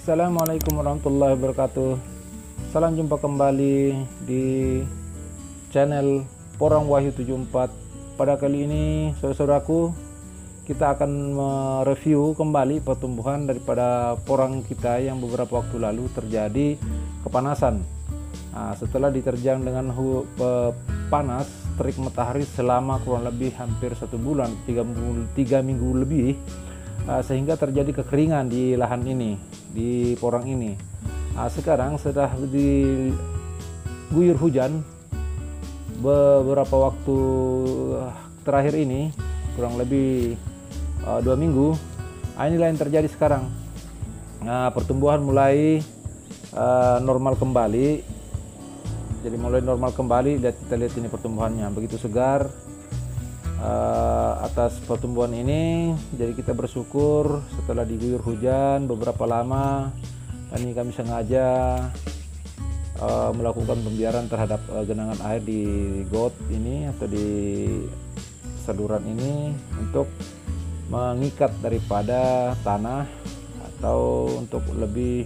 Assalamualaikum warahmatullahi wabarakatuh. Salam jumpa kembali di channel Porang Wahyu 74. Pada kali ini saudaraku, kita akan mereview kembali pertumbuhan daripada porang kita yang beberapa waktu lalu terjadi kepanasan. Setelah diterjang dengan panas terik matahari selama kurang lebih hampir 1 bulan, 3 minggu lebih, sehingga terjadi kekeringan di lahan ini, di porang ini. Sekarang sudah diguyur hujan beberapa waktu terakhir ini, kurang lebih 2 minggu. Inilah yang terjadi sekarang. Pertumbuhan mulai normal kembali. Jadi mulai normal kembali. Kita lihat ini pertumbuhannya begitu segar. Atas pertumbuhan ini, jadi kita bersyukur setelah diguyur hujan beberapa lama. Dan ini kami sengaja melakukan pembiaran terhadap genangan air di got ini atau di saluran ini untuk mengikat daripada tanah atau untuk lebih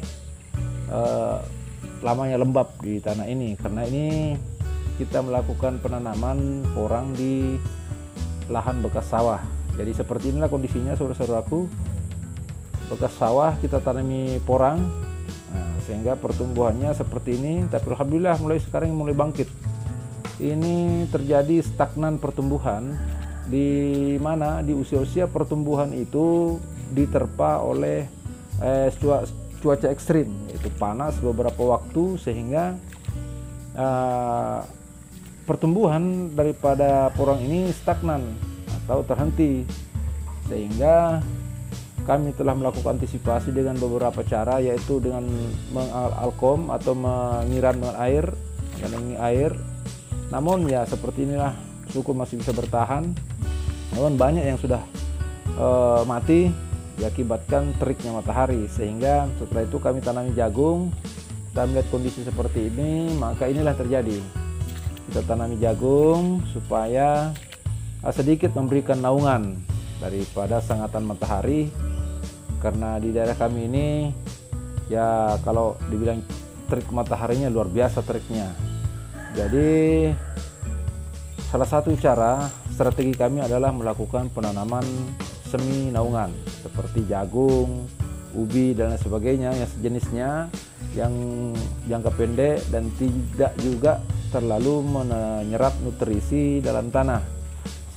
lamanya lembab di tanah ini, karena ini kita melakukan penanaman porang di lahan bekas sawah. Jadi seperti inilah kondisinya saudara-saudaraku, bekas sawah kita tanami porang, sehingga pertumbuhannya seperti ini. Tapi alhamdulillah mulai sekarang mulai bangkit. Ini terjadi stagnan pertumbuhan, di mana di usia-usia pertumbuhan itu diterpa oleh cuaca ekstrim, yaitu panas beberapa waktu, sehingga pertumbuhan daripada porang ini stagnan atau terhenti, sehingga kami telah melakukan antisipasi dengan beberapa cara, yaitu dengan mengalkom atau menyiram dengan air. Namun ya seperti inilah, syukur masih bisa bertahan. Namun banyak yang sudah mati diakibatkan teriknya matahari, sehingga setelah itu kami tanami jagung. Kita melihat kondisi seperti ini, maka inilah terjadi. Kita tanami jagung supaya sedikit memberikan naungan daripada sengatan matahari, karena di daerah kami ini ya kalau dibilang terik mataharinya luar biasa teriknya. Jadi salah satu cara strategi kami adalah melakukan penanaman semi naungan seperti jagung, ubi dan lain sebagainya yang sejenisnya, yang jangka pendek dan tidak juga terlalu menyerap nutrisi dalam tanah,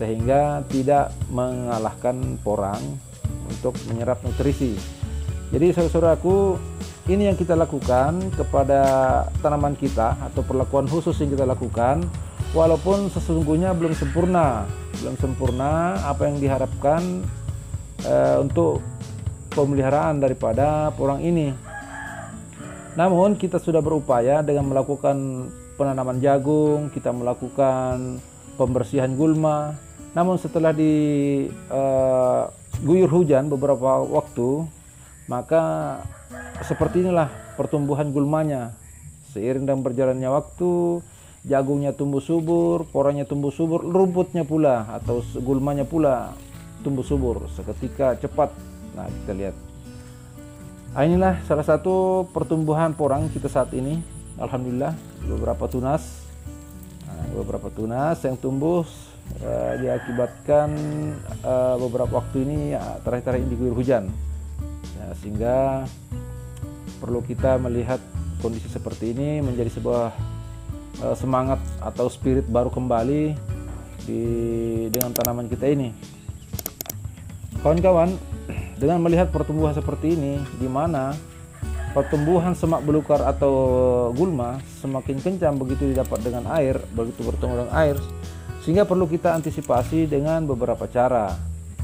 sehingga tidak mengalahkan porang untuk menyerap nutrisi. Jadi saudaraku, ini yang kita lakukan kepada tanaman kita, atau perlakuan khusus yang kita lakukan, walaupun sesungguhnya belum sempurna apa yang diharapkan untuk pemeliharaan daripada porang ini. Namun kita sudah berupaya dengan melakukan penanaman jagung, kita melakukan pembersihan gulma. Namun setelah diguyur hujan beberapa waktu, maka seperti inilah pertumbuhan gulmanya. Seiring dengan berjalannya waktu, jagungnya tumbuh subur, porangnya tumbuh subur, rumputnya pula atau gulmanya pula tumbuh subur seketika cepat. Nah, kita lihat. Inilah salah satu pertumbuhan porang kita saat ini. Alhamdulillah, beberapa tunas yang tumbuh diakibatkan beberapa waktu ini terakhir-terakhir ini diguyur hujan. Sehingga perlu kita melihat kondisi seperti ini menjadi sebuah semangat atau spirit baru kembali dengan tanaman kita ini. Kawan-kawan, dengan melihat pertumbuhan seperti ini, di mana pertumbuhan semak belukar atau gulma semakin kencang begitu didapat dengan air, begitu bertemu dengan air, sehingga perlu kita antisipasi dengan beberapa cara.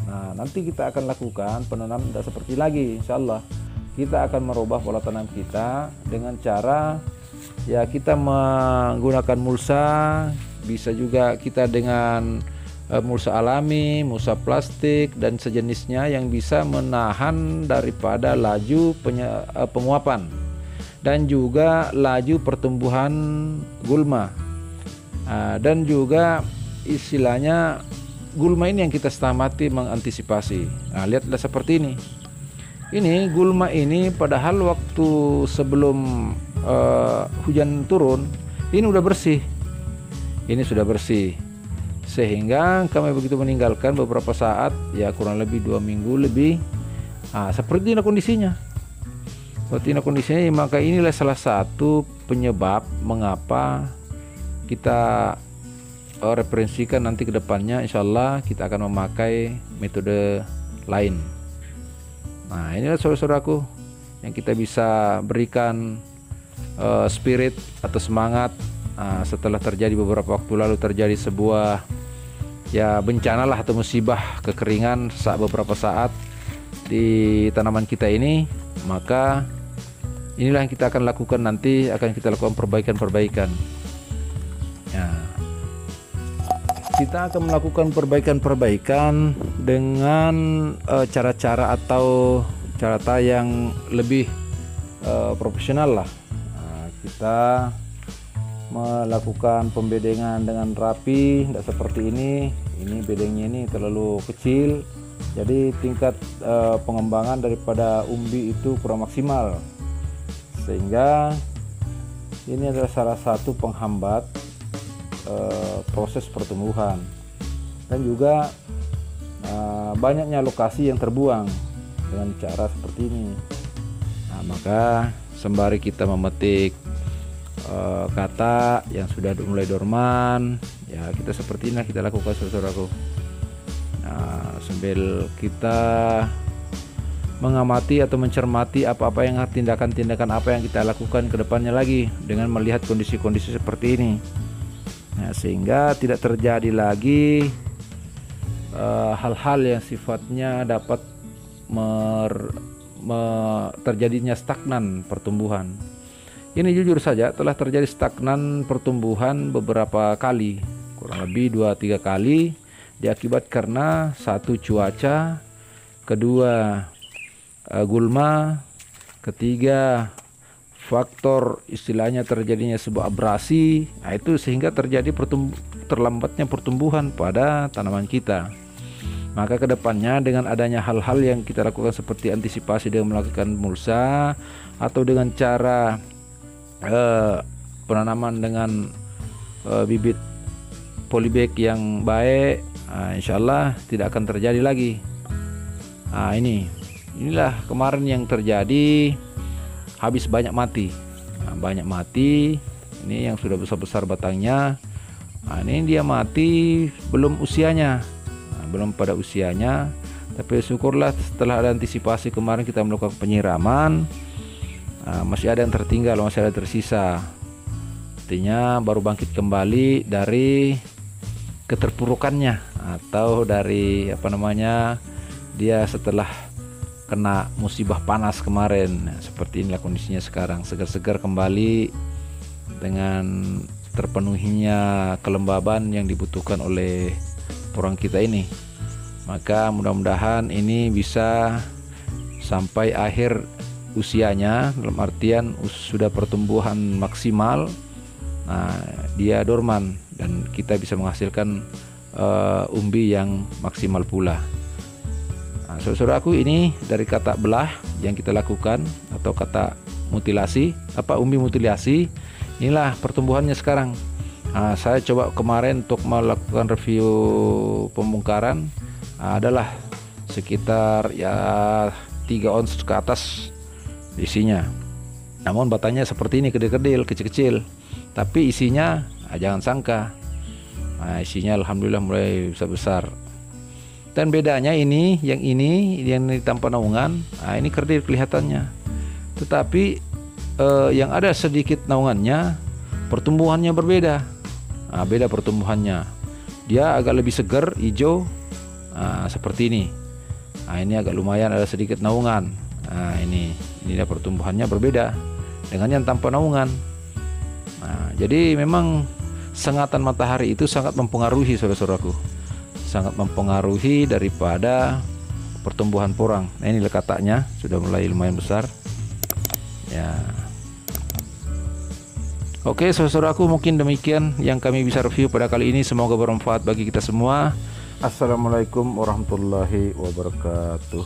Nah, nanti kita akan lakukan penanaman tidak seperti lagi, insya Allah. Kita akan merubah pola tanam kita dengan cara ya kita menggunakan mulsa, bisa juga kita dengan mulsa alami, mulsa plastik dan sejenisnya yang bisa menahan daripada laju penguapan dan juga laju pertumbuhan gulma. Dan juga istilahnya gulma ini yang kita semati mengantisipasi. Lihatlah seperti ini. Ini gulma ini padahal waktu sebelum hujan turun ini udah bersih. Ini sudah bersih. Sehingga kami begitu meninggalkan beberapa saat, ya kurang lebih 2 minggu lebih. Seperti ini kondisinya. Seperti ini kondisinya, maka inilah salah satu penyebab mengapa kita referensikan nanti ke depannya, insya Allah kita akan memakai metode lain. Nah, inilah saudara-saudaraku yang kita bisa berikan spirit atau semangat setelah terjadi beberapa waktu lalu terjadi sebuah ya bencana lah atau musibah kekeringan beberapa saat di tanaman kita ini. Maka inilah yang kita akan lakukan nanti, akan kita lakukan perbaikan-perbaikan. Ya. Kita akan melakukan perbaikan-perbaikan dengan cara-cara atau cara yang lebih profesional lah. Kita melakukan pembedengan dengan rapi, tidak seperti ini. Ini bedengnya ini terlalu kecil, jadi tingkat pengembangan daripada umbi itu kurang maksimal, sehingga ini adalah salah satu penghambat proses pertumbuhan. Dan juga banyaknya lokasi yang terbuang dengan cara seperti ini. Nah, maka sembari kita memetik kata yang sudah mulai dorman, ya kita seperti ini kita lakukan, saudaraku. Nah, sambil kita mengamati atau mencermati apa-apa yang tindakan-tindakan apa yang kita lakukan ke depannya lagi dengan melihat kondisi-kondisi seperti ini. Nah, sehingga tidak terjadi lagi hal-hal yang sifatnya dapat terjadinya stagnan pertumbuhan. Ini jujur saja telah terjadi stagnan pertumbuhan beberapa kali, kurang lebih 2-3 kali, diakibat karena satu cuaca, kedua gulma, ketiga faktor istilahnya terjadinya sebuah abrasi. Nah, itu sehingga terjadi terlambatnya pertumbuhan pada tanaman kita. Maka kedepannya dengan adanya hal-hal yang kita lakukan seperti antisipasi dengan melakukan mulsa atau dengan cara penanaman dengan bibit polybag yang baik, insya Allah tidak akan terjadi lagi. Inilah kemarin yang terjadi, habis banyak mati. Banyak mati. Ini yang sudah besar-besar batangnya. Ini dia mati belum usianya, belum pada usianya. Tapi syukurlah setelah ada antisipasi kemarin kita melakukan penyiraman, masih ada yang tertinggal, masih ada tersisa. Artinya baru bangkit kembali dari keterpurukannya atau dari dia setelah kena musibah panas kemarin. Seperti inilah kondisinya sekarang, segar-segar kembali dengan terpenuhinya kelembaban yang dibutuhkan oleh porang kita ini. Maka mudah-mudahan ini bisa sampai akhir usianya, dalam artian sudah pertumbuhan maksimal, dia dorman dan kita bisa menghasilkan umbi yang maksimal pula. Saudaraku, ini dari kata belah yang kita lakukan atau kata mutilasi, umbi mutilasi. Inilah pertumbuhannya sekarang. Saya coba kemarin untuk melakukan review pembongkaran, adalah sekitar 3 ons ke atas isinya. Namun batangnya seperti ini, kedil-kedil, kecil-kecil. Tapi isinya jangan sangka, isinya alhamdulillah mulai besar-besar. Dan bedanya ini yang tanpa naungan, ini kerdil kelihatannya. Tetapi yang ada sedikit naungannya, pertumbuhannya berbeda. Beda pertumbuhannya. Dia agak lebih segar, hijau, seperti ini. Ini agak lumayan ada sedikit naungan. Ini pertumbuhannya berbeda dengan yang tanpa naungan. Jadi memang sengatan matahari itu sangat mempengaruhi, saudara-saudaraku. Sangat mempengaruhi daripada pertumbuhan porang. Ini letaknya sudah mulai lumayan besar. Ya. Oke, saudaraku, mungkin demikian yang kami bisa review pada kali ini. Semoga bermanfaat bagi kita semua. Assalamualaikum warahmatullahi wabarakatuh.